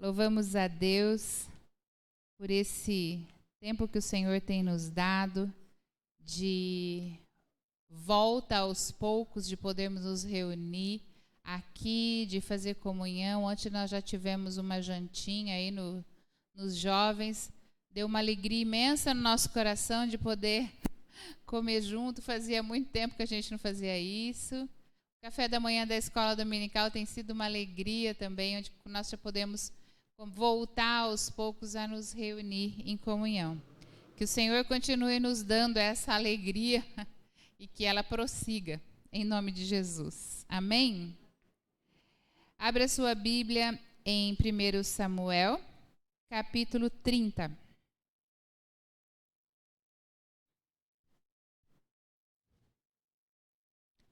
Louvamos a Deus por esse tempo que o Senhor tem nos dado de volta aos poucos, de podermos nos reunir aqui, de fazer comunhão. Ontem nós já tivemos uma jantinha aí nos jovens. Deu uma alegria imensa no nosso coração de poder comer junto. Fazia muito tempo que a gente não fazia isso. O café da manhã da escola dominical tem sido uma alegria também, onde nós já podemos voltar aos poucos a nos reunir em comunhão. Que o Senhor continue nos dando essa alegria e que ela prossiga, em nome de Jesus. Amém? Abra sua Bíblia em 1 Samuel, capítulo 30.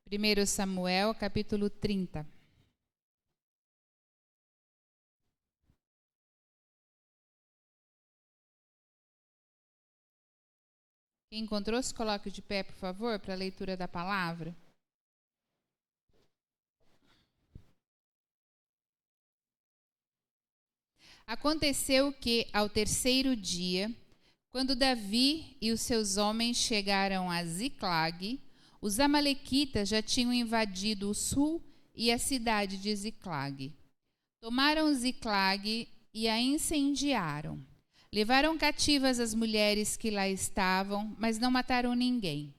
Primeiro Samuel, capítulo 30. Quem encontrou, se coloque de pé, por favor, para a leitura da palavra. Aconteceu que, ao terceiro dia, quando Davi e os seus homens chegaram a Ziclag, os amalequitas já tinham invadido o sul e a cidade de Ziclag. Tomaram Ziclag e a incendiaram. Levaram cativas as mulheres que lá estavam, mas não mataram ninguém,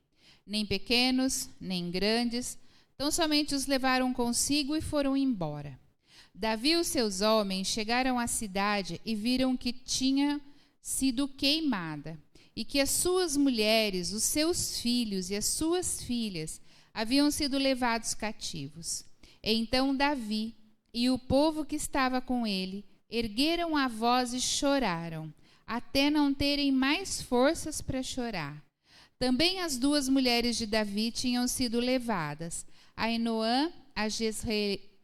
nem pequenos, nem grandes, tão somente os levaram consigo e foram embora. Davi e os seus homens chegaram à cidade e viram que tinha sido queimada, e que as suas mulheres, os seus filhos e as suas filhas haviam sido levados cativos. Então Davi e o povo que estava com ele ergueram a voz e choraram, até não terem mais forças para chorar. Também as duas mulheres de Davi tinham sido levadas, Ainoã, a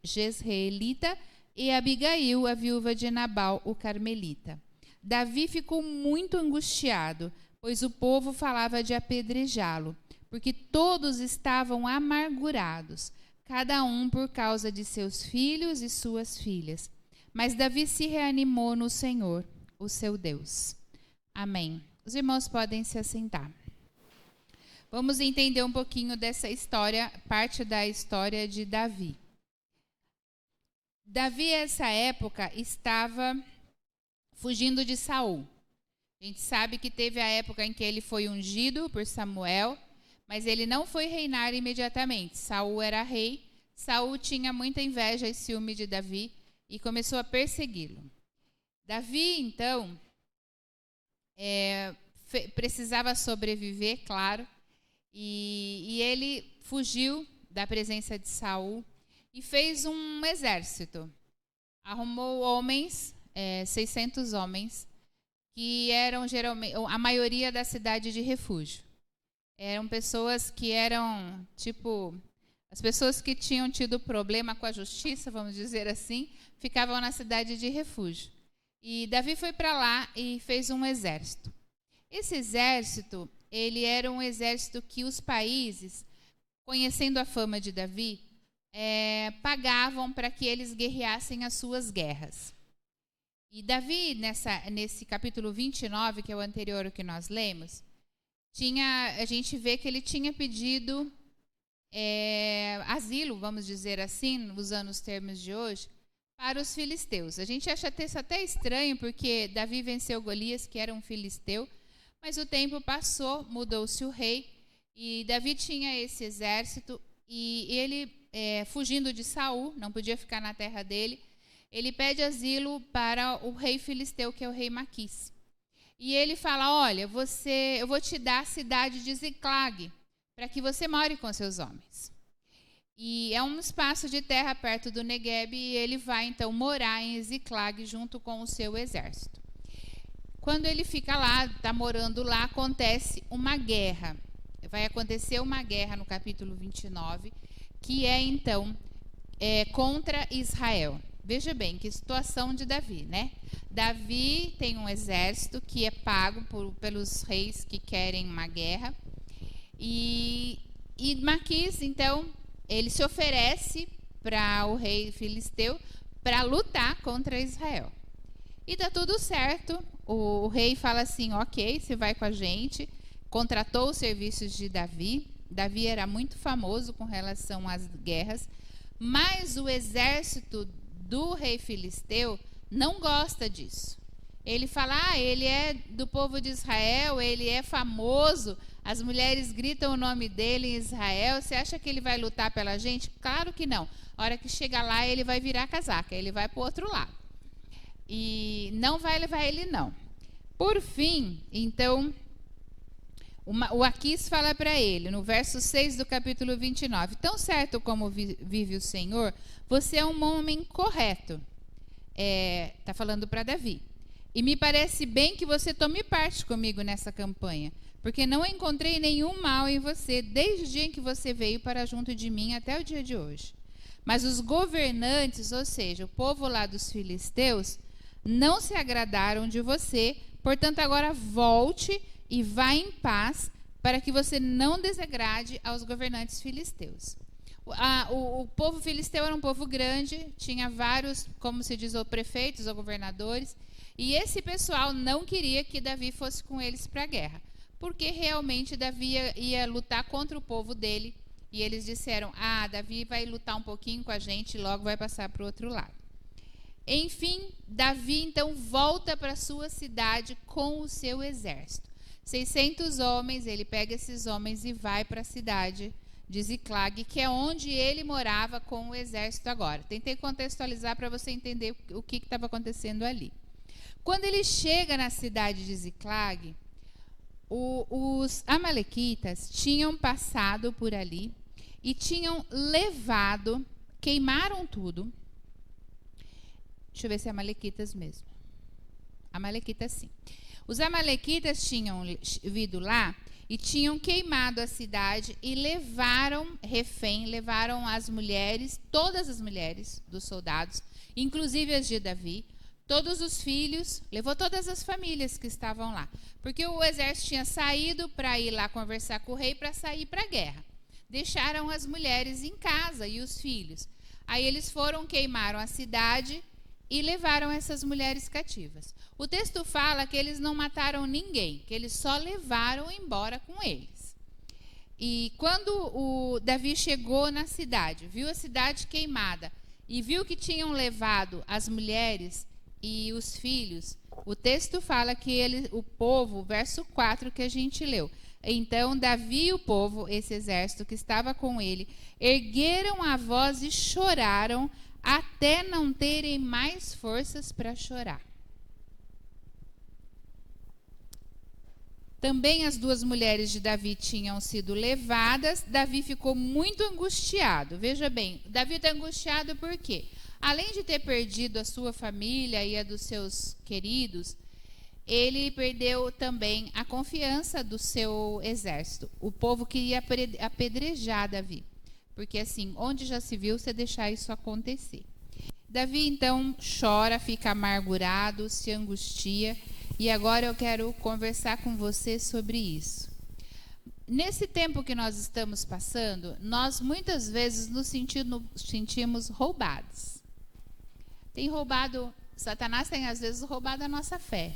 Jezreelita, e Abigail, a viúva de Nabal, o carmelita. Davi ficou muito angustiado, pois o povo falava de apedrejá-lo, porque todos estavam amargurados, cada um por causa de seus filhos e suas filhas. Mas Davi se reanimou no Senhor, o seu Deus. Amém. Os irmãos podem se assentar. Vamos entender um pouquinho dessa história, parte da história de Davi. Davi, nessa época, estava fugindo de Saul. A gente sabe que teve a época em que ele foi ungido por Samuel, mas ele não foi reinar imediatamente. Saul era rei, Saul tinha muita inveja e ciúme de Davi e começou a persegui-lo. Davi, então, precisava sobreviver, claro, e ele fugiu da presença de Saul e fez um exército. Arrumou homens, 600 homens, que eram geralmente a maioria da cidade de refúgio. Eram pessoas que eram, as pessoas que tinham tido problema com a justiça, vamos dizer assim, ficavam na cidade de refúgio. E Davi foi para lá e fez um exército. Esse exército, ele era um exército que os países, conhecendo a fama de Davi, pagavam para que eles guerreassem as suas guerras. E Davi, nesse capítulo 29, que é o anterior ao que nós lemos, a gente vê que ele tinha pedido asilo, vamos dizer assim, usando os termos de hoje, para os filisteus. A gente acha isso até estranho, porque Davi venceu Golias, que era um filisteu, mas o tempo passou, mudou-se o rei, e Davi tinha esse exército, e ele, fugindo de Saul, não podia ficar na terra dele, ele pede asilo para o rei filisteu, que é o rei Maquis. E ele fala, olha, eu vou te dar a cidade de Ziclag, para que você more com seus homens. E é um espaço de terra perto do Negueb, e ele vai, então, morar em Ziclag junto com o seu exército. Quando ele fica lá, está morando lá, acontece uma guerra. Vai acontecer uma guerra no capítulo 29, que então, contra Israel. Veja bem, que situação de Davi, né? Davi tem um exército que é pago pelos reis que querem uma guerra. E Maquis, então, ele se oferece para o rei filisteu para lutar contra Israel. E dá tudo certo. O rei fala assim: ok, você vai com a gente. Contratou os serviços de Davi. Davi era muito famoso com relação às guerras, mas o exército do rei filisteu não gosta disso. Ele fala: ele é do povo de Israel, ele é famoso, as mulheres gritam o nome dele em Israel. Você acha que ele vai lutar pela gente? Claro que não. A hora que chegar lá, ele vai virar a casaca, ele vai para o outro lado. E não vai levar ele, não. Por fim, então, o Aquis fala para ele, no verso 6 do capítulo 29, tão certo como vive o Senhor, você é um homem correto. Está falando para Davi. E me parece bem que você tome parte comigo nessa campanha, porque não encontrei nenhum mal em você desde o dia em que você veio para junto de mim até o dia de hoje. Mas os governantes, ou seja, o povo lá dos filisteus, não se agradaram de você, portanto agora volte e vá em paz, para que você não desagrade aos governantes filisteus. O povo filisteu era um povo grande, tinha vários, como se diz, ou prefeitos ou governadores, e esse pessoal não queria que Davi fosse com eles para a guerra, porque realmente Davi ia lutar contra o povo dele, e eles disseram: Davi vai lutar um pouquinho com a gente e logo vai passar para o outro lado. Enfim, Davi então volta para sua cidade com o seu exército. 600 homens, ele pega esses homens e vai para a cidade de Ziclag, que é onde ele morava com o exército agora. Tentei contextualizar para você entender o que estava acontecendo ali. Quando ele chega na cidade de Ziclag, os amalequitas tinham passado por ali e tinham levado, queimaram tudo. Deixa eu ver se é amalequitas mesmo. Amalequitas, sim. Os amalequitas tinham vindo lá e tinham queimado a cidade e levaram refém, levaram as mulheres, todas as mulheres dos soldados, inclusive as de Davi, todos os filhos, levou todas as famílias que estavam lá. Porque o exército tinha saído para ir lá conversar com o rei para sair para a guerra. Deixaram as mulheres em casa e os filhos. Aí eles foram, queimaram a cidade e levaram essas mulheres cativas. O texto fala que eles não mataram ninguém, que eles só levaram embora com eles. E quando o Davi chegou na cidade, viu a cidade queimada e viu que tinham levado as mulheres e os filhos, o texto fala que o povo, verso 4 que a gente leu, então Davi e o povo, esse exército que estava com ele, ergueram a voz e choraram até não terem mais forças para chorar. Também as duas mulheres de Davi tinham sido levadas. Davi ficou muito angustiado. Veja bem, Davi está angustiado por quê? Além de ter perdido a sua família e a dos seus queridos, ele perdeu também a confiança do seu exército. O povo queria apedrejar Davi, porque assim, onde já se viu você deixar isso acontecer. Davi então chora, fica amargurado, se angustia, e agora eu quero conversar com você sobre isso. Nesse tempo que nós estamos passando, nós muitas vezes nos sentimos roubados. Satanás tem às vezes roubado a nossa fé,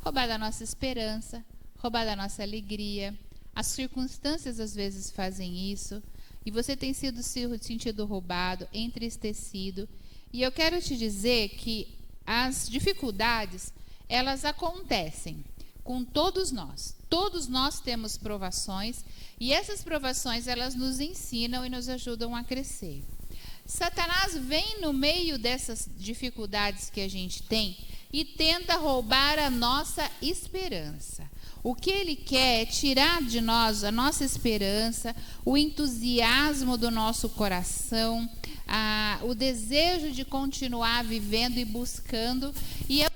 roubado a nossa esperança, roubado a nossa alegria. As circunstâncias às vezes fazem isso, e você tem sido sentido roubado, entristecido. E eu quero te dizer que as dificuldades, elas acontecem com todos nós. Todos nós temos provações, e essas provações, elas nos ensinam e nos ajudam a crescer. Satanás vem no meio dessas dificuldades que a gente tem e tenta roubar a nossa esperança. O que ele quer é tirar de nós a nossa esperança, o entusiasmo do nosso coração, o desejo de continuar vivendo e buscando. E é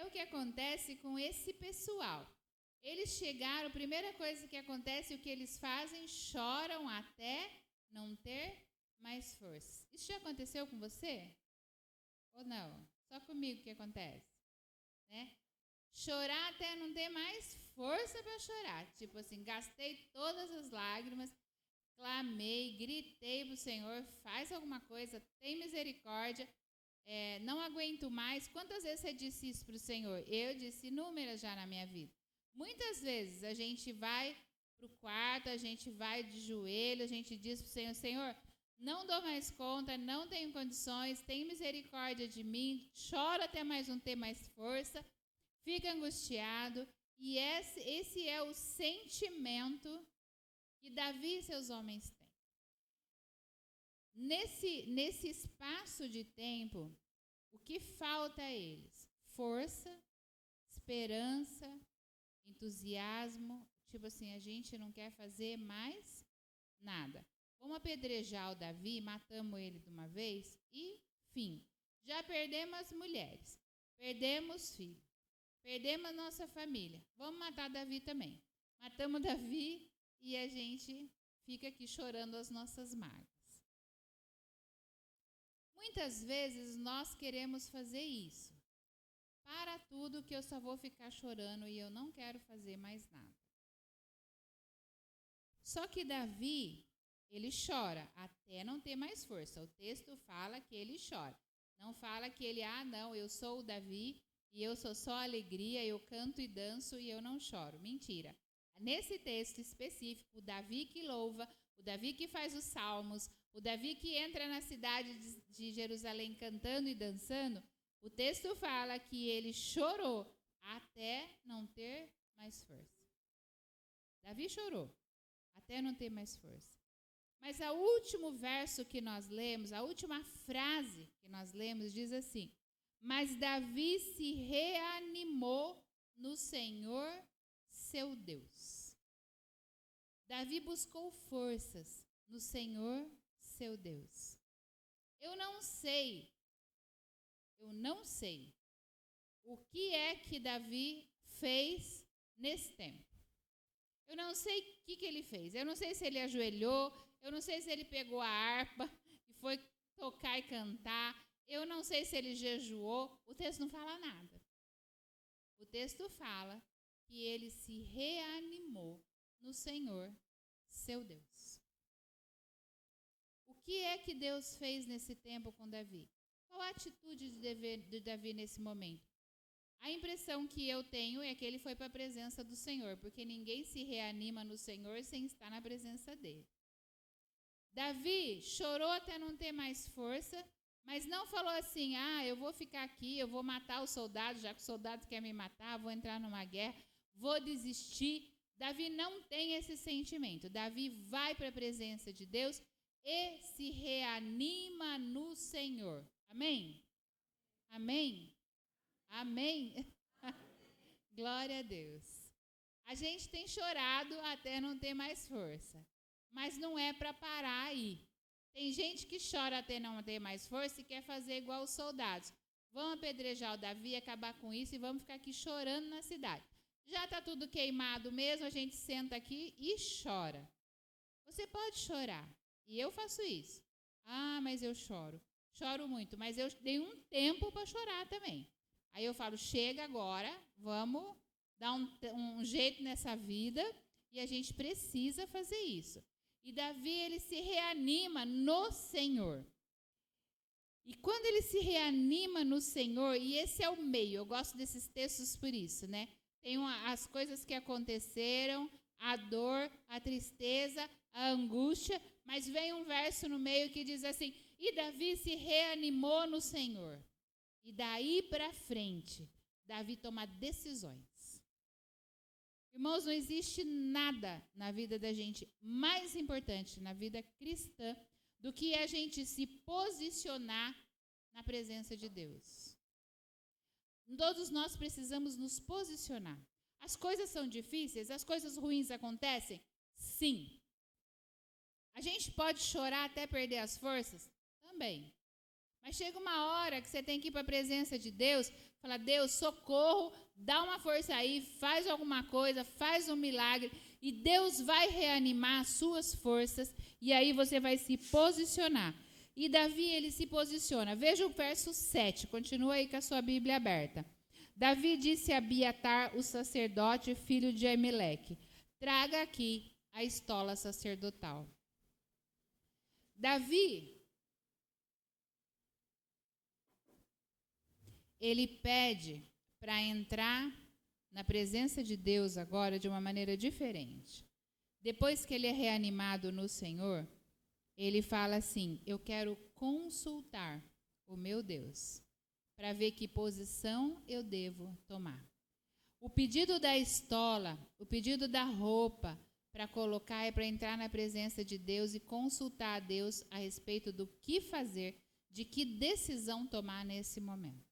o que acontece com esse pessoal. Eles chegaram, a primeira coisa que acontece, o que eles fazem, choram até não ter mais força. Isso já aconteceu com você? Ou não? Só comigo que acontece, né? Chorar até não ter mais força para chorar. Tipo assim, gastei todas as lágrimas, clamei, gritei para o Senhor, faz alguma coisa, tem misericórdia, não aguento mais. Quantas vezes você disse isso para o Senhor? Eu disse inúmeras já na minha vida. Muitas vezes a gente vai para o quarto, a gente vai de joelho, a gente diz para o Senhor, Senhor, não dou mais conta, não tenho condições, tem misericórdia de mim, choro até mais não ter mais força, fica angustiado. E esse é o sentimento que Davi e seus homens têm. Nesse espaço de tempo, o que falta a eles? Força, esperança, entusiasmo. Tipo assim, a gente não quer fazer mais nada. Vamos apedrejar o Davi, matamos ele de uma vez e fim. Já perdemos as mulheres, perdemos filhos, perdemos a nossa família. Vamos matar Davi também. Matamos Davi e a gente fica aqui chorando as nossas mágoas. Muitas vezes nós queremos fazer isso. Para tudo que eu só vou ficar chorando e eu não quero fazer mais nada. Só que Davi, ele chora até não ter mais força. O texto fala que ele chora. Não fala que ele, não, eu sou o Davi e eu sou só alegria, eu canto e danço e eu não choro. Mentira. Nesse texto específico, o Davi que louva, o Davi que faz os salmos, o Davi que entra na cidade de Jerusalém cantando e dançando, o texto fala que ele chorou até não ter mais força. Davi chorou até não ter mais força. Mas o último verso que nós lemos, a última frase que nós lemos diz assim: mas Davi se reanimou no Senhor, seu Deus. Davi buscou forças no Senhor, seu Deus. Eu não sei o que é que Davi fez nesse tempo. Eu não sei o que ele fez. Eu não sei se ele ajoelhou, eu não sei se ele pegou a harpa e foi tocar e cantar. Eu não sei se ele jejuou. O texto não fala nada. O texto fala que ele se reanimou no Senhor, seu Deus. O que é que Deus fez nesse tempo com Davi? Qual a atitude de Davi nesse momento? A impressão que eu tenho é que ele foi para a presença do Senhor, porque ninguém se reanima no Senhor sem estar na presença dele. Davi chorou até não ter mais força, mas não falou assim, eu vou ficar aqui, eu vou matar os soldados, já que o soldado quer me matar, vou entrar numa guerra, vou desistir. Davi não tem esse sentimento. Davi vai para a presença de Deus e se reanima no Senhor. Amém? Amém? Amém? Glória a Deus. A gente tem chorado até não ter mais força, mas não é para parar aí. Tem gente que chora até não ter mais força e quer fazer igual os soldados. Vamos apedrejar o Davi, acabar com isso e vamos ficar aqui chorando na cidade. Já está tudo queimado mesmo, a gente senta aqui e chora. Você pode chorar, e eu faço isso. Mas eu choro. Choro muito, mas eu dei um tempo para chorar também. Aí eu falo, chega agora, vamos dar um jeito nessa vida e a gente precisa fazer isso. E Davi, ele se reanima no Senhor. E quando ele se reanima no Senhor, e esse é o meio, eu gosto desses textos por isso, né? Tem as coisas que aconteceram, a dor, a tristeza, a angústia, mas vem um verso no meio que diz assim, e Davi se reanimou no Senhor. E daí para frente, Davi toma decisões. Irmãos, não existe nada na vida da gente mais importante, na vida cristã, do que a gente se posicionar na presença de Deus. Todos nós precisamos nos posicionar. As coisas são difíceis? As coisas ruins acontecem? Sim. A gente pode chorar até perder as forças? Também. Mas chega uma hora que você tem que ir para a presença de Deus, falar, Deus, socorro, dá uma força aí, faz alguma coisa, faz um milagre, e Deus vai reanimar as suas forças, e aí você vai se posicionar. E Davi, ele se posiciona. Veja o verso 7, continua aí com a sua Bíblia aberta. Davi disse a Abiatar, o sacerdote, filho de Aimeleque, traga aqui a estola sacerdotal. Davi, ele pede para entrar na presença de Deus agora de uma maneira diferente. Depois que ele é reanimado no Senhor, ele fala assim: eu quero consultar o meu Deus para ver que posição eu devo tomar. O pedido da estola, o pedido da roupa para colocar é para entrar na presença de Deus e consultar a Deus a respeito do que fazer, de que decisão tomar nesse momento.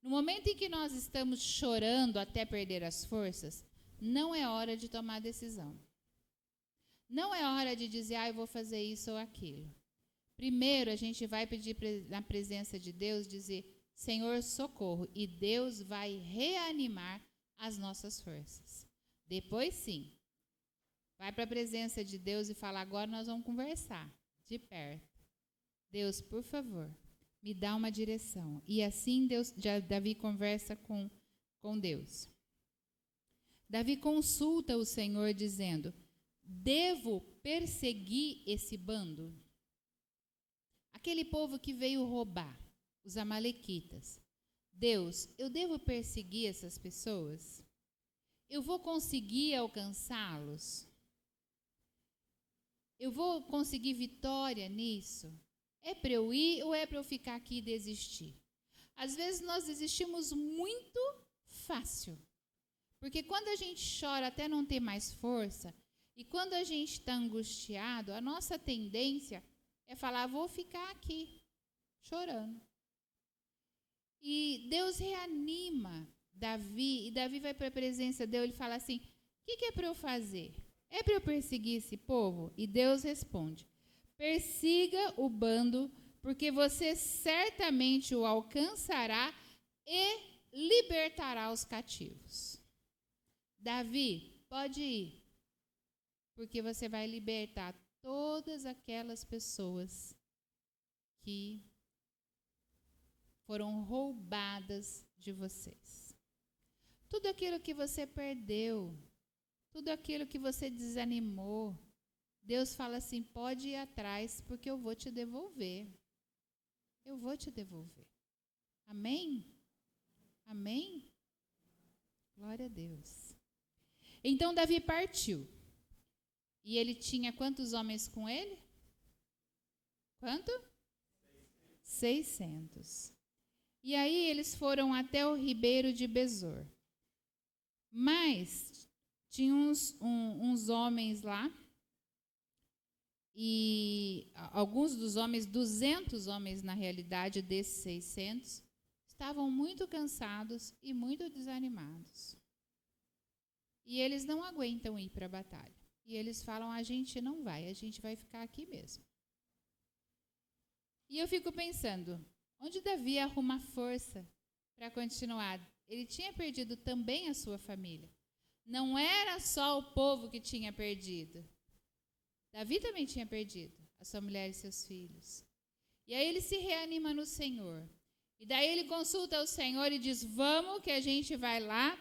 No momento em que nós estamos chorando até perder as forças, não é hora de tomar decisão. Não é hora de dizer, eu vou fazer isso ou aquilo. Primeiro, a gente vai pedir na presença de Deus, dizer, Senhor, socorro, e Deus vai reanimar as nossas forças. Depois, sim, vai para a presença de Deus e fala, agora nós vamos conversar, de perto. Deus, por favor, me dá uma direção. E assim Davi conversa com Deus. Davi consulta o Senhor dizendo, devo perseguir esse bando? Aquele povo que veio roubar, os amalequitas. Deus, eu devo perseguir essas pessoas? Eu vou conseguir alcançá-los? Eu vou conseguir vitória nisso? É para eu ir ou é para eu ficar aqui e desistir? Às vezes nós desistimos muito fácil. Porque quando a gente chora até não ter mais força, e quando a gente está angustiado, a nossa tendência é falar, vou ficar aqui, chorando. E Deus reanima Davi, e Davi vai para a presença de Deus, ele fala assim, o que é para eu fazer? É para eu perseguir esse povo? E Deus responde, persiga o bando, porque você certamente o alcançará e libertará os cativos. Davi, pode ir, porque você vai libertar todas aquelas pessoas que foram roubadas de vocês. Tudo aquilo que você perdeu, tudo aquilo que você desanimou, Deus fala assim, pode ir atrás, porque eu vou te devolver. Eu vou te devolver. Amém? Amém? Glória a Deus. Então Davi partiu. E ele tinha quantos homens com ele? Quanto? 600. E aí eles foram até o ribeiro de Besor. Mas tinha uns homens lá, e alguns dos homens, 200 homens na realidade desses 600, estavam muito cansados e muito desanimados. E eles não aguentam ir para a batalha. E eles falam, a gente não vai, a gente vai ficar aqui mesmo. E eu fico pensando, onde Davi arruma força para continuar? Ele tinha perdido também a sua família. Não era só o povo que tinha perdido. Davi também tinha perdido a sua mulher e seus filhos. E aí ele se reanima no Senhor. E daí ele consulta o Senhor e diz, vamos que a gente vai lá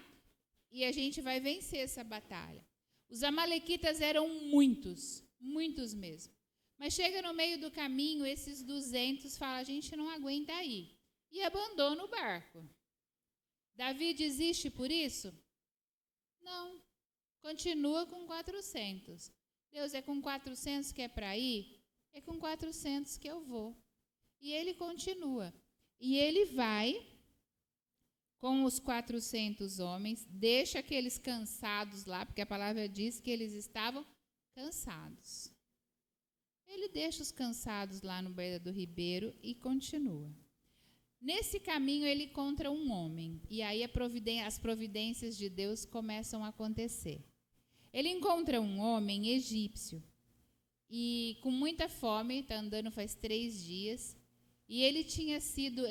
e a gente vai vencer essa batalha. Os amalequitas eram muitos, muitos mesmo. Mas chega no meio do caminho, esses 200 falam, a gente não aguenta ir. E abandona o barco. Davi desiste por isso? Não. Continua com 400. Deus, é com 400 que é para ir? É com 400 que eu vou. E ele continua. E ele vai com os 400 homens, deixa aqueles cansados lá, porque a palavra diz que eles estavam cansados. Ele deixa os cansados lá no beira do ribeiro e continua. Nesse caminho ele encontra um homem, e aí as providências de Deus começam a acontecer. Ele encontra um homem egípcio, e com muita fome, está andando faz 3 dias, e ele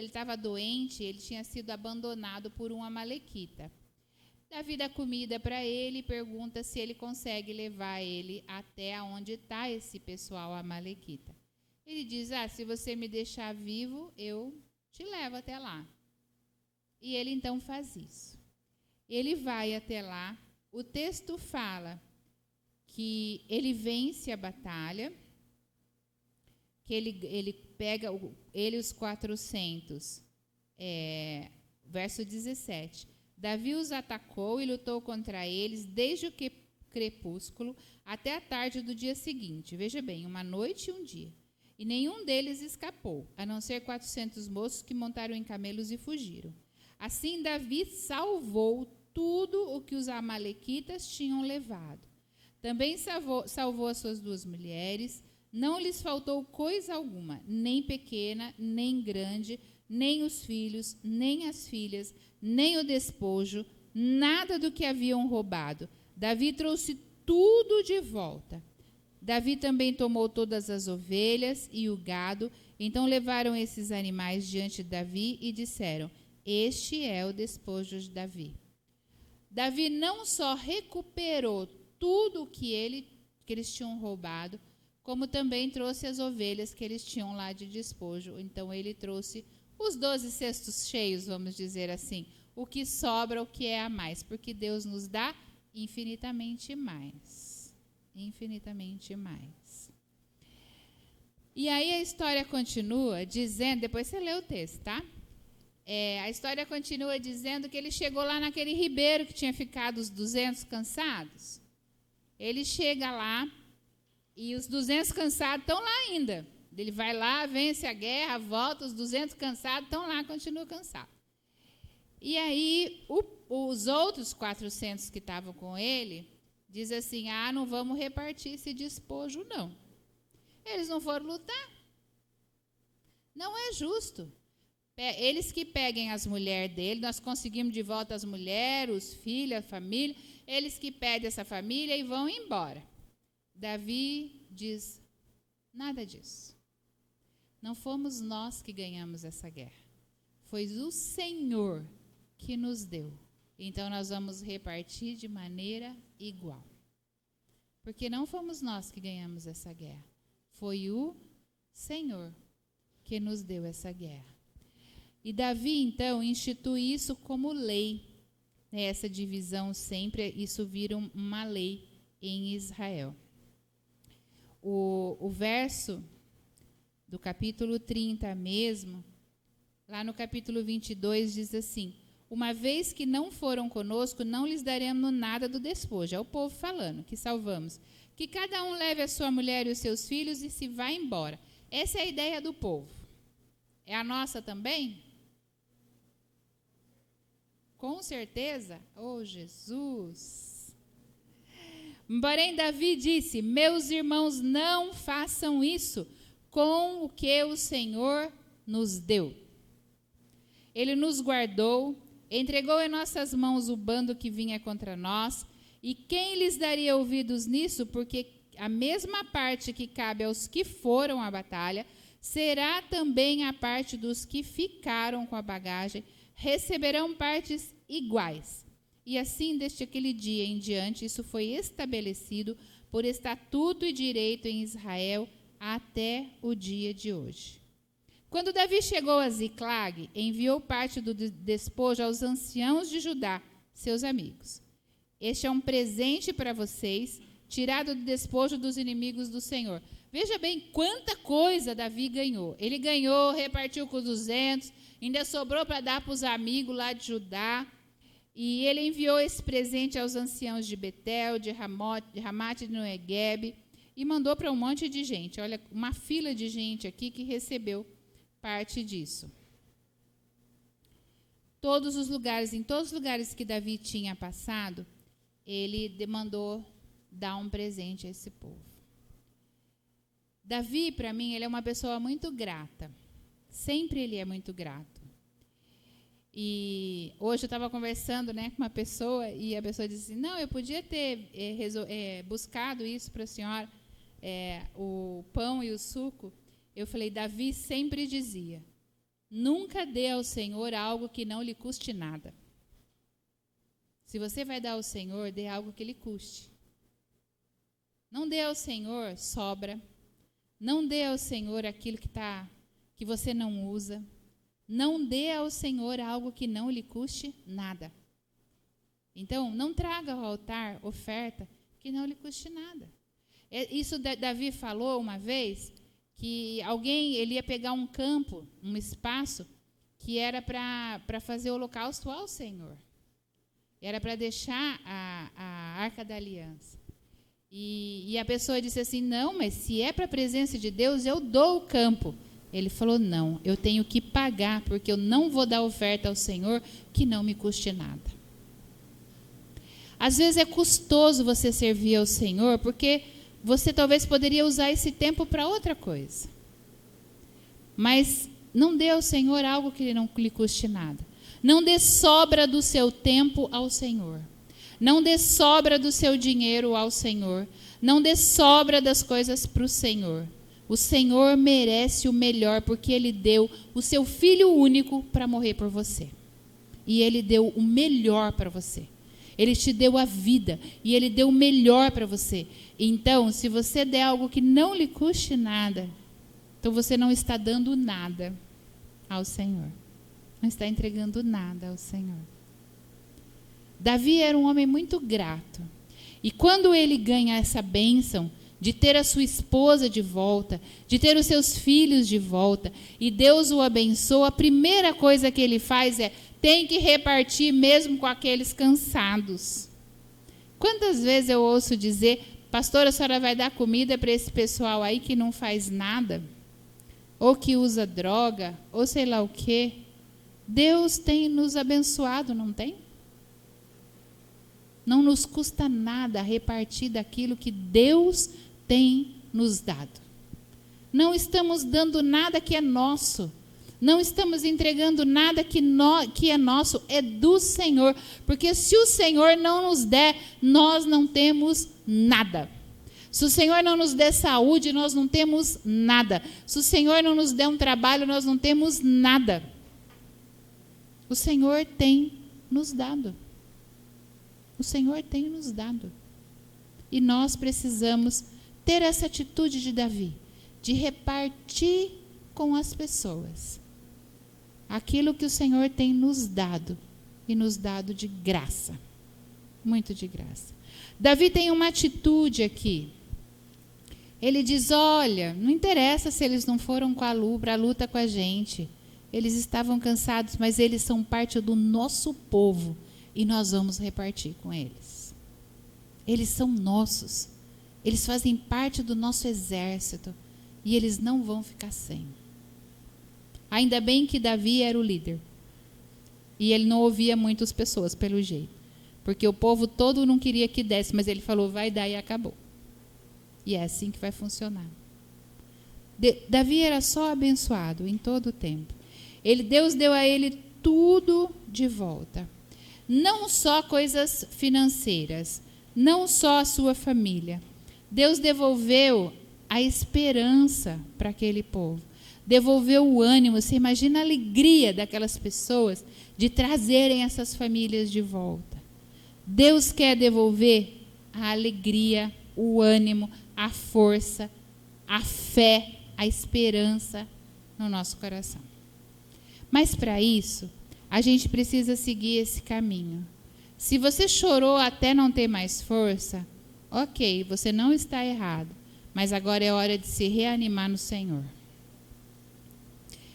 estava doente, ele tinha sido abandonado por um amalequita. Davi dá comida para ele e pergunta se ele consegue levar ele até onde está esse pessoal amalequita. Ele diz, se você me deixar vivo, eu te levo até lá. E ele então faz isso. Ele vai até lá, o texto fala que ele vence a batalha, que ele pega ele e os 400. Verso 17. Davi os atacou e lutou contra eles desde o crepúsculo até a tarde do dia seguinte. Veja bem, uma noite e um dia. E nenhum deles escapou, a não ser 400 moços que montaram em camelos e fugiram. Assim, Davi salvou tudo o que os amalequitas tinham levado. Também salvou as suas 2 mulheres. Não lhes faltou coisa alguma, nem pequena, nem grande, nem os filhos, nem as filhas, nem o despojo, nada do que haviam roubado. Davi trouxe tudo de volta. Davi também tomou todas as ovelhas e o gado. Então levaram esses animais diante de Davi e disseram: este é o despojo de Davi. Davi não só recuperou tudo o que eles tinham roubado, como também trouxe as ovelhas que eles tinham lá de despojo. Então ele trouxe os 12 cestos cheios, vamos dizer assim, o que sobra, o que é a mais, porque Deus nos dá infinitamente mais. Infinitamente mais. E aí a história continua dizendo, depois você lê o texto, tá? A história continua dizendo que ele chegou lá naquele ribeiro que tinha ficado os 200 cansados. Ele chega lá e os 200 cansados estão lá ainda. Ele vai lá, vence a guerra, volta, os 200 cansados estão lá, continuam cansados. E aí os outros 400 que estavam com ele diz assim: não vamos repartir esse despojo, não. Eles não foram lutar. Não é justo. Eles que peguem as mulheres dele, nós conseguimos de volta as mulheres, os filhos, a família, eles que pedem essa família e vão embora. Davi diz: nada disso. Não fomos nós que ganhamos essa guerra. Foi o Senhor que nos deu. Então nós vamos repartir de maneira igual. Porque não fomos nós que ganhamos essa guerra. Foi o Senhor que nos deu essa guerra. E Davi, então, institui isso como lei. Essa divisão sempre, isso vira uma lei em Israel. O verso do capítulo 30 mesmo, lá no capítulo 22, diz assim: uma vez que não foram conosco, não lhes daremos nada do despojo. É o povo falando, que salvamos. Que cada um leve a sua mulher e os seus filhos e se vá embora. Essa é a ideia do povo. É a nossa também? Com certeza. Oh, Jesus! Porém, Davi disse: meus irmãos, não façam isso com o que o Senhor nos deu. Ele nos guardou, entregou em nossas mãos o bando que vinha contra nós, e quem lhes daria ouvidos nisso? Porque a mesma parte que cabe aos que foram à batalha, será também a parte dos que ficaram com a bagagem, receberão partes iguais. E assim, desde aquele dia em diante, isso foi estabelecido por estatuto e direito em Israel até o dia de hoje. Quando Davi chegou a Ziclag, enviou parte do despojo aos anciãos de Judá, seus amigos. Este é um presente para vocês, tirado do despojo dos inimigos do Senhor. Veja bem quanta coisa Davi ganhou. Ele ganhou, repartiu com os 200, ainda sobrou para dar para os amigos lá de Judá. E ele enviou esse presente aos anciãos de Betel, de Ramate e de Noegebe, e mandou para um monte de gente. Olha, uma fila de gente aqui que recebeu parte disso. Em todos os lugares que Davi tinha passado, ele demandou dar um presente a esse povo. Davi, para mim, ele é uma pessoa muito grata. Sempre ele é muito grato. E hoje eu estava conversando, com uma pessoa, e a pessoa disse assim: não, eu podia ter buscado isso para a senhora, o pão e o suco. Eu falei: Davi sempre dizia: nunca dê ao Senhor algo que não lhe custe nada. Se você vai dar ao Senhor, dê algo que lhe custe. Não dê ao Senhor sobra. Não dê ao Senhor aquilo que você não usa. Não dê ao Senhor algo que não lhe custe nada. Então, não traga ao altar oferta que não lhe custe nada. Isso Davi falou uma vez, que alguém ele ia pegar um campo, um espaço, que era para fazer o holocausto ao Senhor. Era para deixar a Arca da Aliança. E a pessoa disse assim, não, mas se é para a presença de Deus, eu dou o campo. Ele falou, não, eu tenho que pagar, porque eu não vou dar oferta ao Senhor que não me custe nada. Às vezes é custoso você servir ao Senhor, porque você talvez poderia usar esse tempo para outra coisa. Mas não dê ao Senhor algo que não lhe custe nada. Não dê sobra do seu tempo ao Senhor. Não dê sobra do seu dinheiro ao Senhor. Não dê sobra das coisas para o Senhor. O Senhor merece o melhor, porque Ele deu o seu Filho único para morrer por você. E Ele deu o melhor para você. Ele te deu a vida e Ele deu o melhor para você. Então, se você der algo que não lhe custe nada, então você não está dando nada ao Senhor. Não está entregando nada ao Senhor. Davi era um homem muito grato. E quando ele ganha essa bênção de ter a sua esposa de volta, de ter os seus filhos de volta, e Deus o abençoa, a primeira coisa que ele faz é tem que repartir mesmo com aqueles cansados. Quantas vezes eu ouço dizer, pastor, a senhora vai dar comida para esse pessoal aí que não faz nada, ou que usa droga, ou sei lá o quê. Deus tem nos abençoado, não tem? Não nos custa nada repartir daquilo que Deus tem nos dado. Não estamos dando nada que é nosso. Não estamos entregando nada que é nosso, é do Senhor. Porque se o Senhor não nos der, nós não temos nada. Se o Senhor não nos der saúde, nós não temos nada. Se o Senhor não nos der um trabalho, nós não temos nada. O Senhor tem nos dado. O Senhor tem nos dado. E nós precisamos ter essa atitude de Davi, de repartir com as pessoas aquilo que o Senhor tem nos dado, e nos dado de graça, muito de graça. Davi tem uma atitude aqui. Ele diz, olha, não interessa se eles não foram para a luta com a gente. Eles estavam cansados, mas eles são parte do nosso povo, e nós vamos repartir com eles. Eles são nossos. Eles fazem parte do nosso exército, e eles não vão ficar sem. Ainda bem que Davi era o líder. E ele não ouvia muitas pessoas, pelo jeito. Porque o povo todo não queria que desse, mas ele falou, vai dar, e acabou. E é assim que vai funcionar. Davi era só abençoado em todo o tempo. Deus deu a ele tudo de volta. Não só coisas financeiras, não só a sua família. Deus devolveu a esperança para aquele povo. Devolveu o ânimo. Você imagina a alegria daquelas pessoas de trazerem essas famílias de volta. Deus quer devolver a alegria, o ânimo, a força, a fé, a esperança no nosso coração. Mas para isso, a gente precisa seguir esse caminho. Se você chorou até não ter mais força, ok, você não está errado, mas agora é hora de se reanimar no Senhor.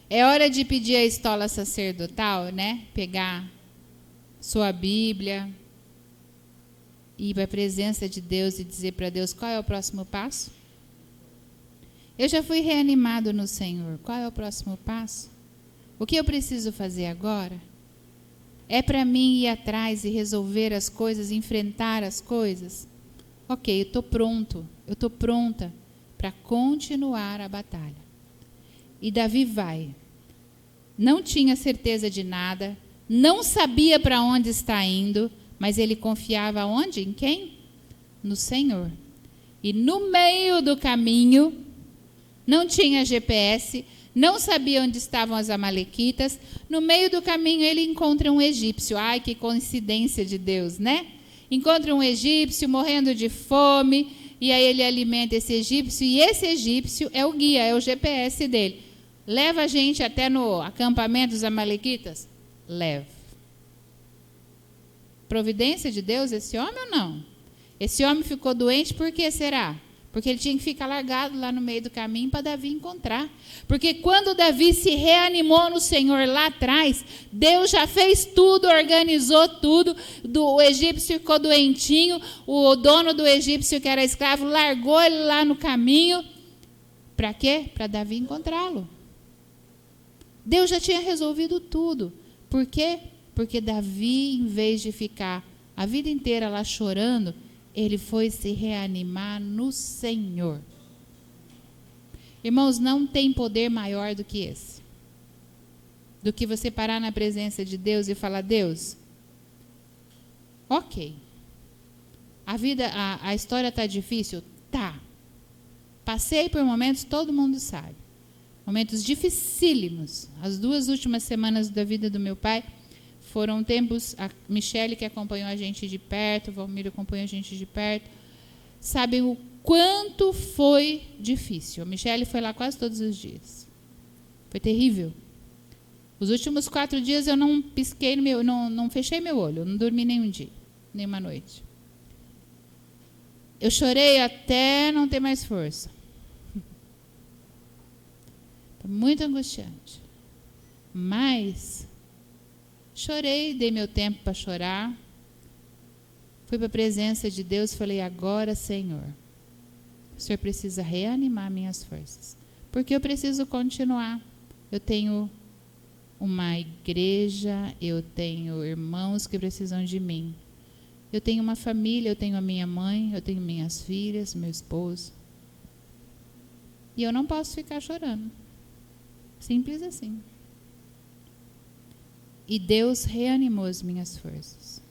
É hora de pedir a estola sacerdotal, né? Pegar sua Bíblia, ir para a presença de Deus e dizer para Deus, qual é o próximo passo? Eu já fui reanimado no Senhor, qual é o próximo passo? O que eu preciso fazer agora? É para mim ir atrás e resolver as coisas, enfrentar as coisas? Ok, eu estou pronto, eu estou pronta para continuar a batalha. E Davi vai. Não tinha certeza de nada, não sabia para onde está indo, mas ele confiava onde? Em quem? No Senhor. E no meio do caminho, não tinha GPS, não sabia onde estavam as amalequitas. No meio do caminho ele encontra um egípcio. Ai, que coincidência de Deus, né? Encontra um egípcio morrendo de fome, e aí ele alimenta esse egípcio, e esse egípcio é o guia, é o GPS dele. Leva a gente até no acampamento dos amalequitas? Leva. Providência de Deus esse homem ou não? Esse homem ficou doente por que será? Porque ele tinha que ficar largado lá no meio do caminho para Davi encontrar. Porque quando Davi se reanimou no Senhor lá atrás, Deus já fez tudo, organizou tudo. O egípcio ficou doentinho, o dono do egípcio, que era escravo, largou ele lá no caminho. Para quê? Para Davi encontrá-lo. Deus já tinha resolvido tudo. Por quê? Porque Davi, em vez de ficar a vida inteira lá chorando, ele foi se reanimar no Senhor. Irmãos, não tem poder maior do que esse. Do que você parar na presença de Deus e falar: Deus, ok, a história está difícil? Tá. Passei por momentos, todo mundo sabe. Momentos dificílimos. As 2 últimas semanas da vida do meu pai foram tempos, a Michele, que acompanhou a gente de perto, o Valmir acompanhou a gente de perto, sabem o quanto foi difícil. A Michele foi lá quase todos os dias. Foi terrível. Os últimos 4 dias eu não pisquei, não fechei meu olho, não dormi nenhum dia, nenhuma noite. Eu chorei até não ter mais força. Foi muito angustiante. Mas chorei, dei meu tempo para chorar. Fui para a presença de Deus e falei: agora, Senhor, o Senhor precisa reanimar minhas forças. Porque eu preciso continuar. Eu tenho uma igreja, eu tenho irmãos que precisam de mim. Eu tenho uma família, eu tenho a minha mãe, eu tenho minhas filhas, meu esposo. E eu não posso ficar chorando. Simples assim. E Deus reanimou as minhas forças.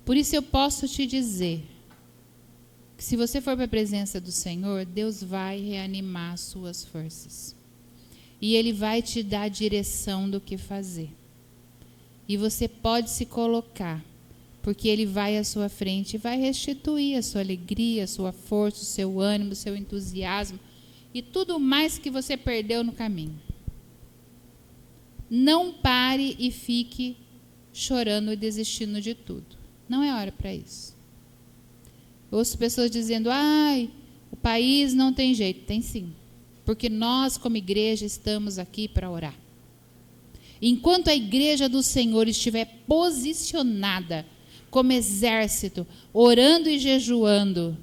Por isso eu posso te dizer que se você for para a presença do Senhor, Deus vai reanimar as suas forças. E Ele vai te dar a direção do que fazer. E você pode se colocar, porque Ele vai à sua frente e vai restituir a sua alegria, a sua força, o seu ânimo, o seu entusiasmo e tudo mais que você perdeu no caminho. Não pare e fique chorando e desistindo de tudo. Não é hora para isso. Eu ouço pessoas dizendo: ai, o país não tem jeito. Tem sim. Porque nós, como igreja, estamos aqui para orar. Enquanto a igreja do Senhor estiver posicionada como exército, orando e jejuando,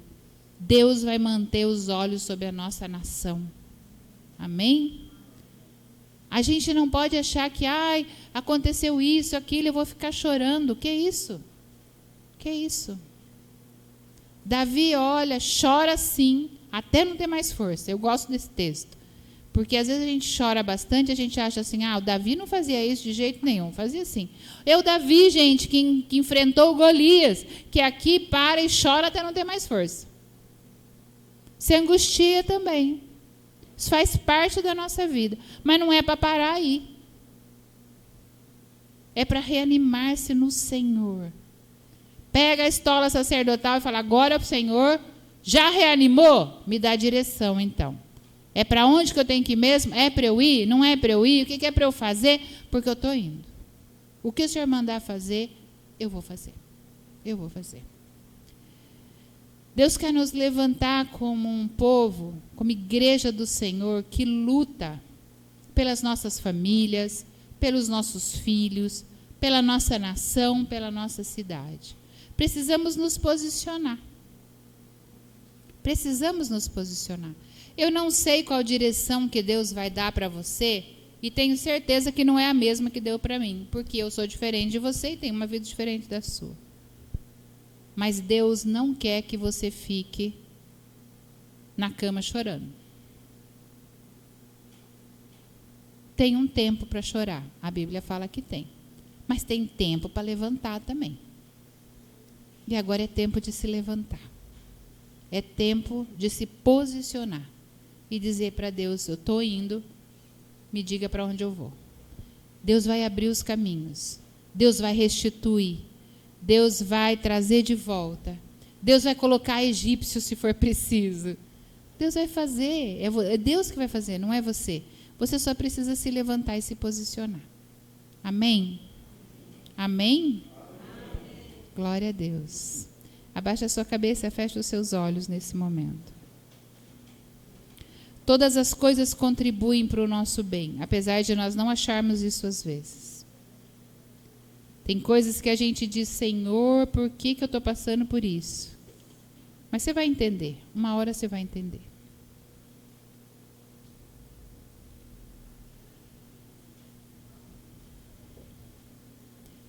Deus vai manter os olhos sobre a nossa nação. Amém? A gente não pode achar que, ai, aconteceu isso, aquilo, eu vou ficar chorando. Que isso? Que isso? Davi, olha, chora sim, até não ter mais força. Eu gosto desse texto. Porque às vezes a gente chora bastante, a gente acha assim: o Davi não fazia isso de jeito nenhum. Fazia assim. O Davi, gente, que enfrentou o Golias, que aqui para e chora até não ter mais força. Se angustia também. Isso faz parte da nossa vida. Mas não é para parar aí. É para reanimar-se no Senhor. Pega a estola sacerdotal e fala: agora o Senhor já reanimou? Me dá a direção, então. É para onde que eu tenho que ir mesmo? É para eu ir? Não é para eu ir? O que é para eu fazer? Porque eu estou indo. O que o Senhor mandar fazer, eu vou fazer. Eu vou fazer. Deus quer nos levantar como um povo, como igreja do Senhor, que luta pelas nossas famílias, pelos nossos filhos, pela nossa nação, pela nossa cidade. Precisamos nos posicionar. Precisamos nos posicionar. Eu não sei qual direção que Deus vai dar para você, e tenho certeza que não é a mesma que deu para mim, porque eu sou diferente de você e tenho uma vida diferente da sua. Mas Deus não quer que você fique na cama chorando. Tem um tempo para chorar. A Bíblia fala que tem. Mas tem tempo para levantar também. E agora é tempo de se levantar. É tempo de se posicionar. E dizer para Deus: eu estou indo, me diga para onde eu vou. Deus vai abrir os caminhos. Deus vai restituir. Deus vai trazer de volta. Deus vai colocar egípcio se for preciso. Deus vai fazer. É Deus que vai fazer, não é você. Você só precisa se levantar e se posicionar. Amém? Amém? Glória a Deus. Abaixa a sua cabeça, fecha os seus olhos nesse momento. Todas as coisas contribuem para o nosso bem, apesar de nós não acharmos isso às vezes. Tem coisas que a gente diz, Senhor, por que eu estou passando por isso? Mas você vai entender, uma hora você vai entender.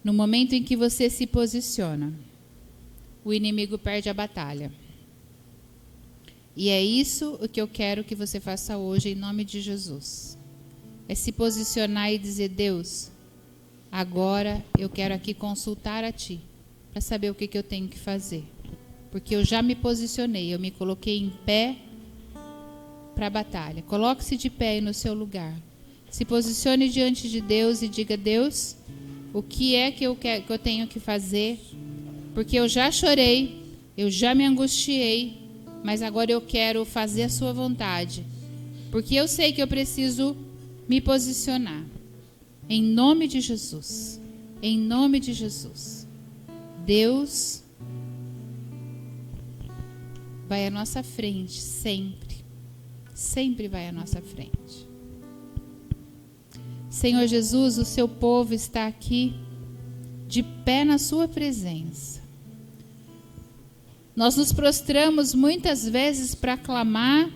No momento em que você se posiciona, o inimigo perde a batalha. E é isso o que eu quero que você faça hoje, em nome de Jesus. É se posicionar e dizer, Deus, agora eu quero aqui consultar a Ti, para saber o que eu tenho que fazer. Porque eu já me posicionei, eu me coloquei em pé para a batalha. Coloque-se de pé aí no seu lugar. Se posicione diante de Deus e diga, Deus, o que é que eu tenho que fazer? Porque eu já chorei, eu já me angustiei, mas agora eu quero fazer a sua vontade. Porque eu sei que eu preciso me posicionar. Em nome de Jesus. Em nome de Jesus. Deus vai à nossa frente, sempre. Sempre vai à nossa frente. Senhor Jesus, o seu povo está aqui, de pé na sua presença. Nós nos prostramos muitas vezes para clamar,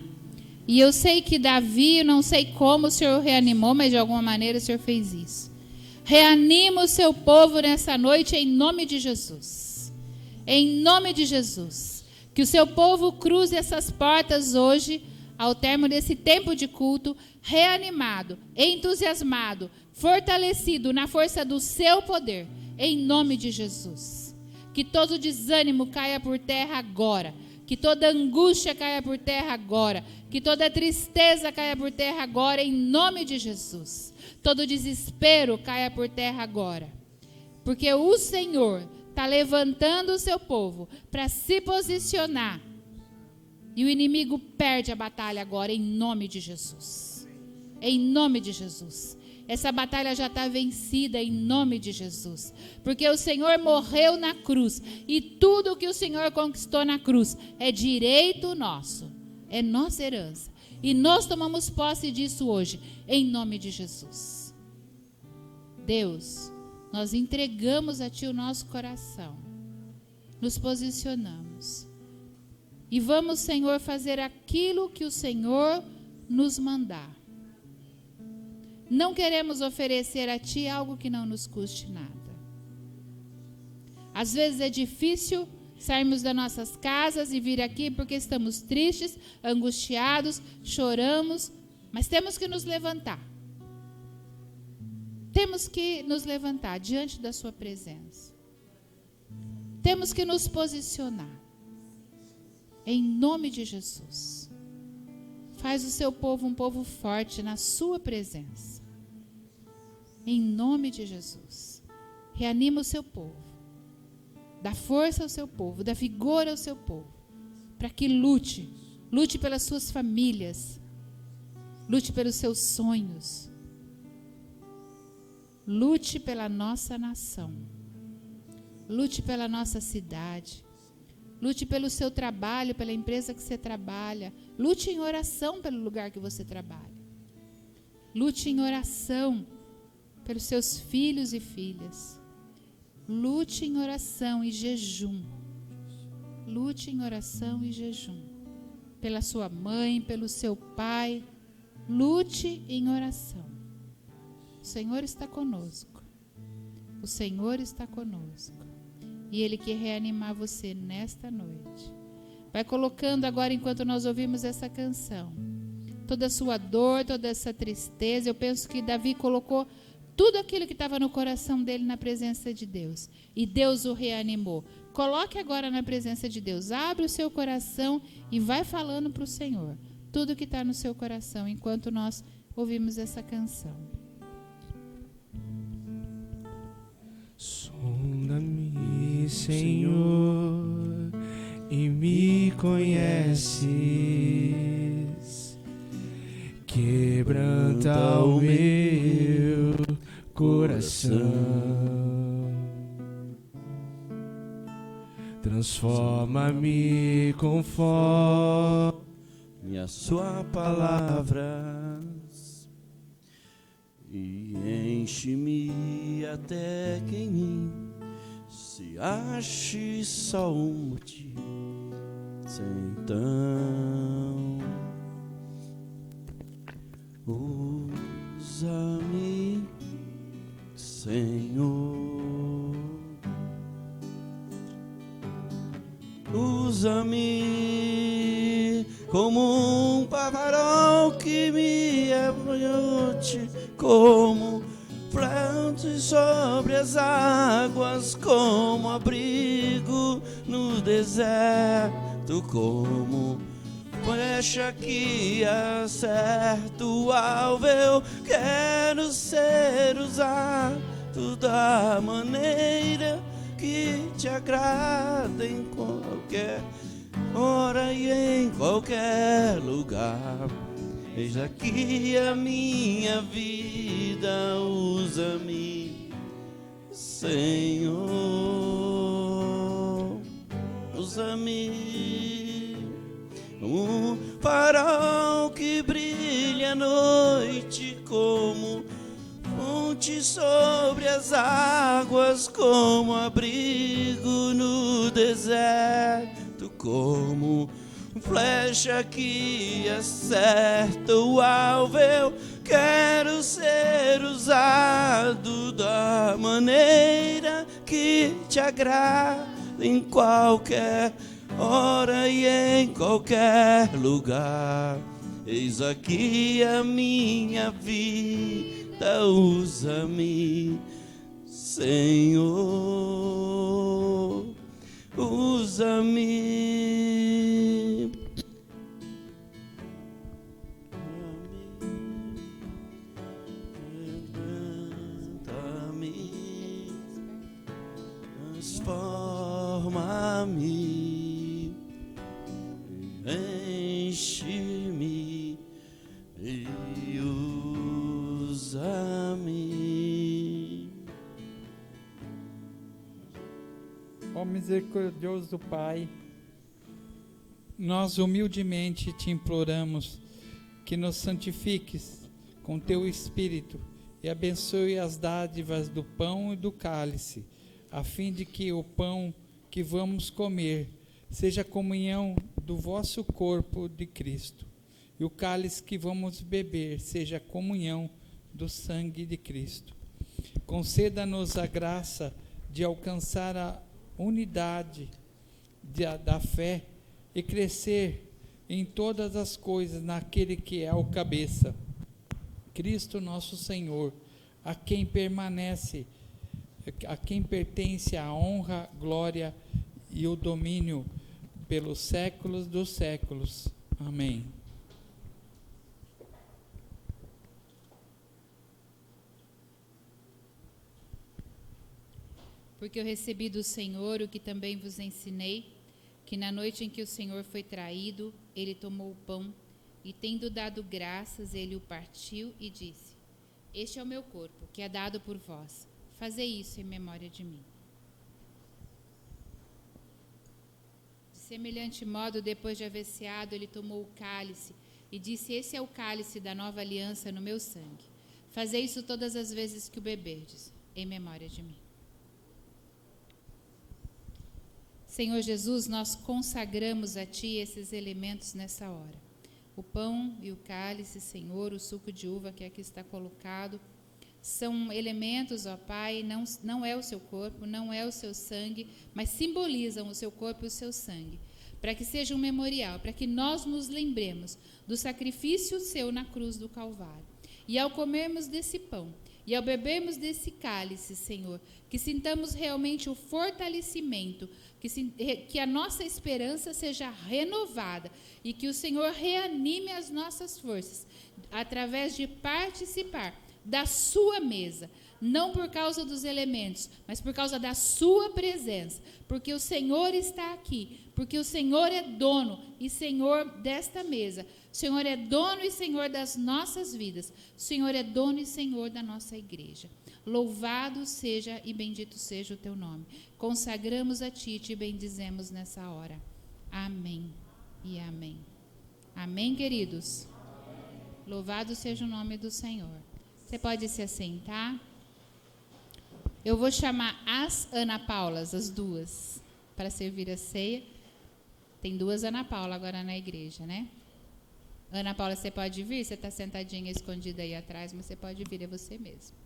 e eu sei que Davi, não sei como o Senhor reanimou, mas de alguma maneira o Senhor fez isso. Reanima o seu povo nessa noite em nome de Jesus. Em nome de Jesus. Que o seu povo cruze essas portas hoje, ao término desse tempo de culto, reanimado, entusiasmado, fortalecido na força do seu poder, em nome de Jesus. Que todo desânimo caia por terra agora. Que toda angústia caia por terra agora. Que toda tristeza caia por terra agora, em nome de Jesus. Todo desespero caia por terra agora. Porque o Senhor está levantando o seu povo para se posicionar. E o inimigo perde a batalha agora, em nome de Jesus. Em nome de Jesus. Essa batalha já está vencida em nome de Jesus. Porque o Senhor morreu na cruz. E tudo que o Senhor conquistou na cruz é direito nosso. É nossa herança. E nós tomamos posse disso hoje, em nome de Jesus. Deus, nós entregamos a Ti o nosso coração. Nos posicionamos. E vamos, Senhor, fazer aquilo que o Senhor nos mandar. Não queremos oferecer a Ti algo que não nos custe nada. Às vezes é difícil sairmos das nossas casas e vir aqui porque estamos tristes, angustiados, choramos, mas temos que nos levantar. Temos que nos levantar diante da Sua presença. Temos que nos posicionar. Em nome de Jesus. Faz o seu povo um povo forte na Sua presença. Em nome de Jesus. Reanima o seu povo. Dá força ao seu povo. Dá vigor ao seu povo. Para que lute. Lute pelas suas famílias. Lute pelos seus sonhos. Lute pela nossa nação. Lute pela nossa cidade. Lute pelo seu trabalho, pela empresa que você trabalha. Lute em oração pelo lugar que você trabalha. Lute em oração pelos seus filhos e filhas. Lute em oração e jejum. Lute em oração e jejum. Pela sua mãe, pelo seu pai. Lute em oração. O Senhor está conosco. O Senhor está conosco. E Ele quer reanimar você nesta noite. Vai colocando agora, enquanto nós ouvimos essa canção, toda a sua dor, toda essa tristeza. Eu penso que Davi colocou tudo aquilo que estava no coração dele na presença de Deus. E Deus o reanimou. Coloque agora na presença de Deus. Abre o seu coração e vai falando para o Senhor. Tudo que está no seu coração, enquanto nós ouvimos essa canção. Sonda-me, Senhor, e me conheces. Quebranta o meu coração. Transforma-me conforme e a sua palavra, e enche-me até que em mim se ache só um motivo. Então usa-me, Senhor, usa-me como um pavarão que me abriote, como flerte sobre as águas, como abrigo no deserto, como flecha que acerta o alvo. Eu quero ser usado da maneira que te agrada, em qualquer hora e em qualquer lugar. Eis aqui a minha vida, usa-me, Senhor, usa-me, um farol que brilha à noite, como fonte sobre as águas, como abrigo no deserto, como flecha que acerta o alvo. Eu quero ser usado da maneira que te agrada, em qualquer hora e em qualquer lugar. Eis aqui a minha vida, usa-me, Senhor, usa-me. Levanta-me, transforma-me, enche-me e usa-me. Ó misericordioso Pai, nós humildemente te imploramos que nos santifiques com teu Espírito e abençoe as dádivas do pão e do cálice, a fim de que o pão que vamos comer seja comunhão do vosso corpo de Cristo, e o cálice que vamos beber seja comunhão do sangue de Cristo. Conceda-nos a graça de alcançar a unidade da fé e crescer em todas as coisas naquele que é o cabeça, Cristo nosso Senhor, a quem pertence a honra, glória e o domínio pelos séculos dos séculos. Amém. Porque eu recebi do Senhor o que também vos ensinei, que na noite em que o Senhor foi traído, ele tomou o pão e, tendo dado graças, ele o partiu e disse: Este é o meu corpo, que é dado por vós. Fazei isso em memória de mim. De semelhante modo, depois de haver ceado, ele tomou o cálice e disse: Esse é o cálice da nova aliança no meu sangue. Fazei isso todas as vezes que o beberdes, em memória de mim. Senhor Jesus, nós consagramos a Ti esses elementos nessa hora. O pão e o cálice, Senhor, o suco de uva que aqui está colocado, são elementos, ó Pai, não é o seu corpo, não é o seu sangue, mas simbolizam o seu corpo e o seu sangue, para que seja um memorial, para que nós nos lembremos do sacrifício seu na cruz do Calvário. E ao comermos desse pão, e ao bebermos desse cálice, Senhor, que sintamos realmente o fortalecimento, que a nossa esperança seja renovada e que o Senhor reanime as nossas forças através de participar da sua mesa, não por causa dos elementos, mas por causa da sua presença, porque o Senhor está aqui, porque o Senhor é dono e Senhor desta mesa, o Senhor é dono e Senhor das nossas vidas, o Senhor é dono e Senhor da nossa igreja. Louvado seja e bendito seja o teu nome. Consagramos a Ti e te bendizemos nessa hora. Amém e amém. Amém, queridos? Louvado seja o nome do Senhor. Você pode se assentar. Eu vou chamar as Ana Paulas, as duas, para servir a ceia. Tem duas Ana Paula agora na igreja, né? Ana Paula, você pode vir? Você está sentadinha, escondida aí atrás, mas você pode vir, é você mesmo.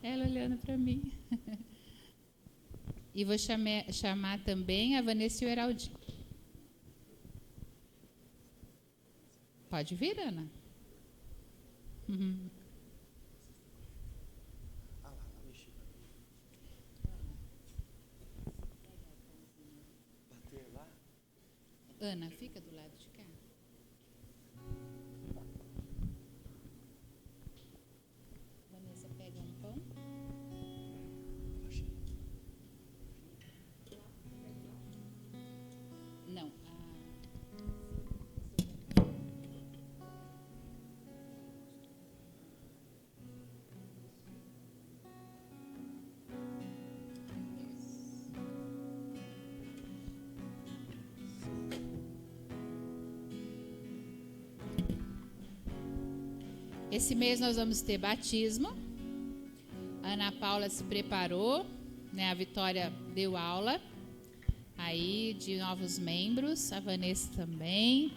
Ela olhando para mim. E vou chamar também a Vanessa e o Heraldinho. Pode vir, Ana. Ana, fica do lado de cá. Vanessa, pega um pão. Não. Esse mês nós vamos ter batismo. A Ana Paula se preparou, né? A Vitória deu aula aí de novos membros, a Vanessa também.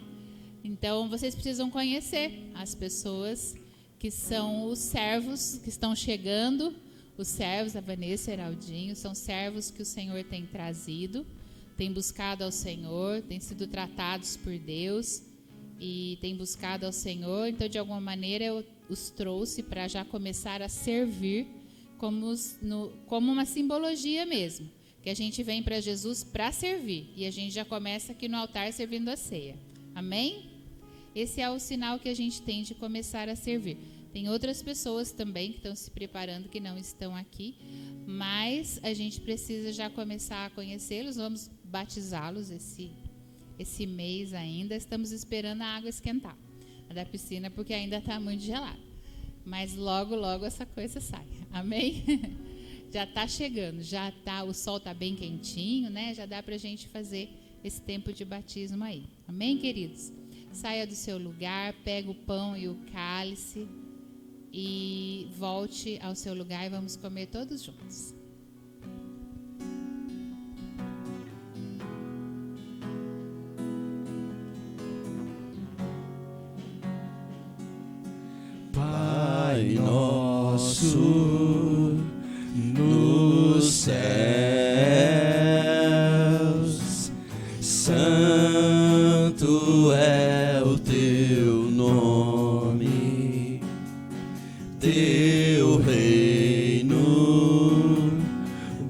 Então vocês precisam conhecer as pessoas que são os servos que estão chegando. Os servos, a Vanessa e o Heraldinho, são servos que o Senhor tem trazido, tem buscado ao Senhor, tem sido tratados por Deus e tem buscado ao Senhor. Então, de alguma maneira, eu os trouxe para já começar a servir como uma simbologia mesmo, que a gente vem para Jesus para servir, e a gente já começa aqui no altar servindo a ceia. Amém? Esse é o sinal que a gente tem de começar a servir. Tem outras pessoas também que estão se preparando, que não estão aqui, mas a gente precisa já começar a conhecê-los. Vamos batizá-los esse mês ainda. Estamos esperando a água esquentar, a da piscina, porque ainda está muito gelado. Mas logo, logo essa coisa sai. Amém? Já está chegando, o sol está bem quentinho, né? Já dá para a gente fazer esse tempo de batismo aí. Amém, queridos? Saia do seu lugar, pega o pão e o cálice e volte ao seu lugar e vamos comer todos juntos. Pai nosso nos céus, santo é o teu nome, teu reino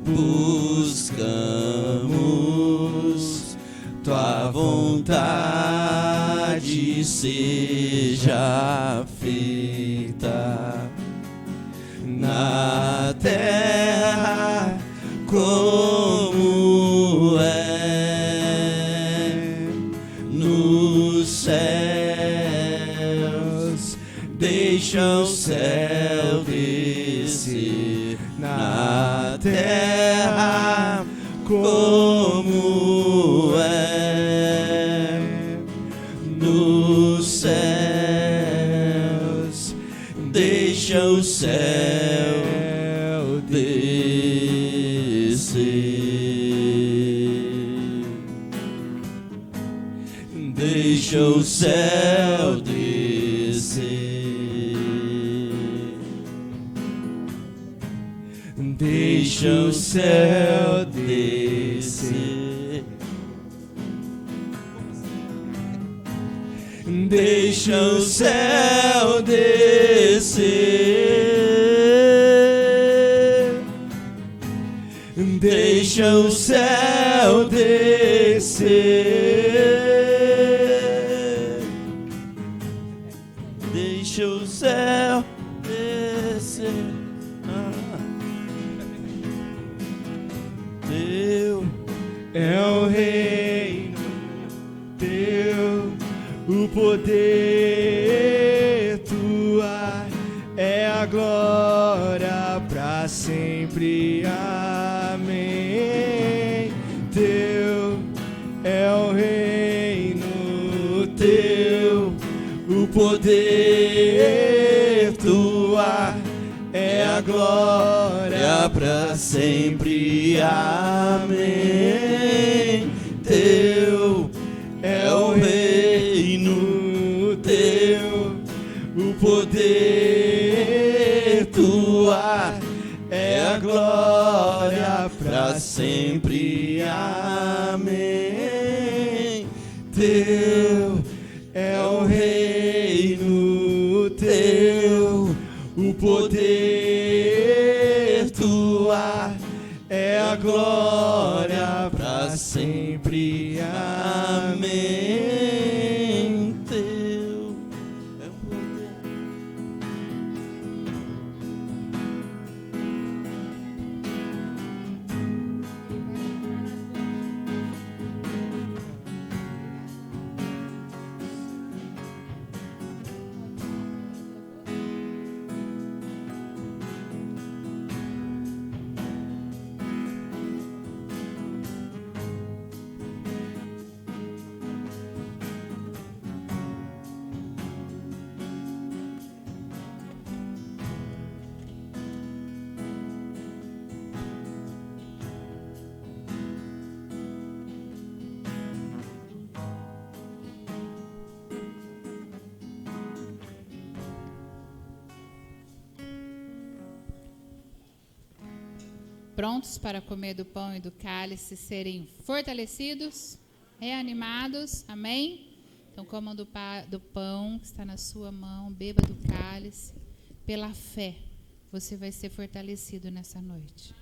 buscamos, tua vontade seja feita na terra como é nos céus. Deixa o céu descer na terra como é nos céus. Deixa o céu descer. Deixa o céu descer. Deixa o céu descer. Deixa o céu descer. Deixa o céu descer. Deixa o céu descer. Teu é o reino, teu o poder, tua é a glória para sempre. Amém. teu o poder, tua é a glória para sempre. Amém. Teu é o reino, teu o poder, tua é a glória para sempre. Amém. Teu é o reino, teu o poder, tua é a glória para sempre. Amém. Teu é o poder. Prontos para comer do pão e do cálice, serem fortalecidos, reanimados, amém? Então comam do pão que está na sua mão, beba do cálice, pela fé, você vai ser fortalecido nessa noite.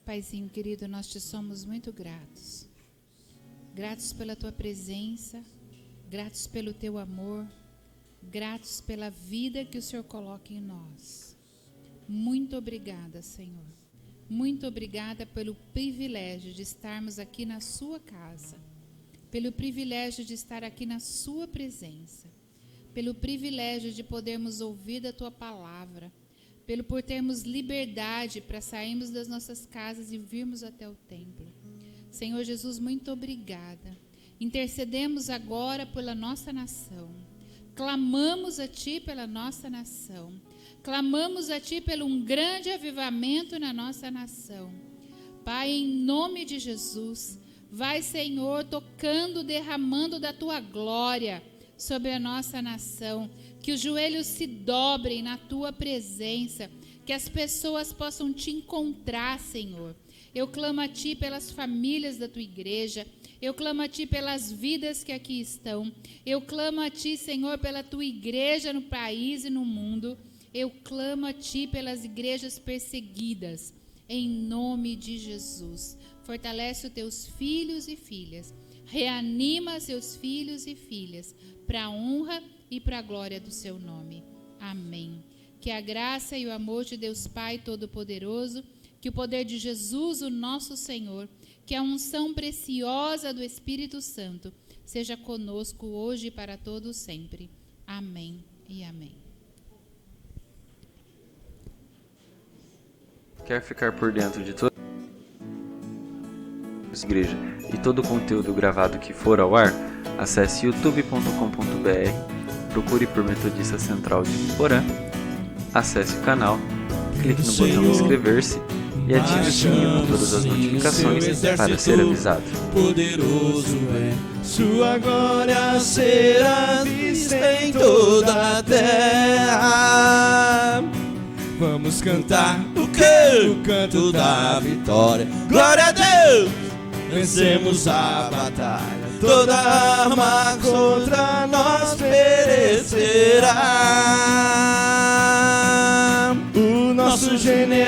Paizinho querido, nós te somos muito gratos. Gratos pela tua presença, gratos pelo teu amor, gratos pela vida que o Senhor coloca em nós. Muito obrigada, Senhor. Muito obrigada pelo privilégio de estarmos aqui na sua casa, pelo privilégio de estar aqui na sua presença, pelo privilégio de podermos ouvir da tua palavra, por termos liberdade para sairmos das nossas casas e virmos até o templo. Senhor Jesus, muito obrigada. Intercedemos agora pela nossa nação. Clamamos a Ti pela nossa nação. Clamamos a Ti pelo um grande avivamento na nossa nação. Pai, em nome de Jesus, vai, Senhor, tocando, derramando da Tua glória sobre a nossa nação, que os joelhos se dobrem na Tua presença, que as pessoas possam Te encontrar, Senhor. Eu clamo a Ti pelas famílias da Tua igreja, eu clamo a Ti pelas vidas que aqui estão, eu clamo a Ti, Senhor, pela Tua igreja no país e no mundo, eu clamo a Ti pelas igrejas perseguidas, em nome de Jesus. Fortalece os Teus filhos e filhas, reanima seus filhos e filhas, para a honra e para a glória do Seu nome. Amém. Que a graça e o amor de Deus Pai Todo-Poderoso, que o poder de Jesus, o nosso Senhor, que a unção preciosa do Espírito Santo seja conosco hoje e para todos sempre. Amém e amém. Quer ficar por dentro de toda a igreja e todo o conteúdo gravado que for ao ar? Acesse youtube.com.br, procure por Metodista Central de Porã, acesse o canal, clique no botão inscrever-se e ative o sininho com todas as notificações para ser avisado. Poderoso é, sua glória será vista em toda a terra. Vamos cantar o canto da vitória. Glória a Deus! Vencemos a batalha, toda arma contra nós perecerá. será o nosso general.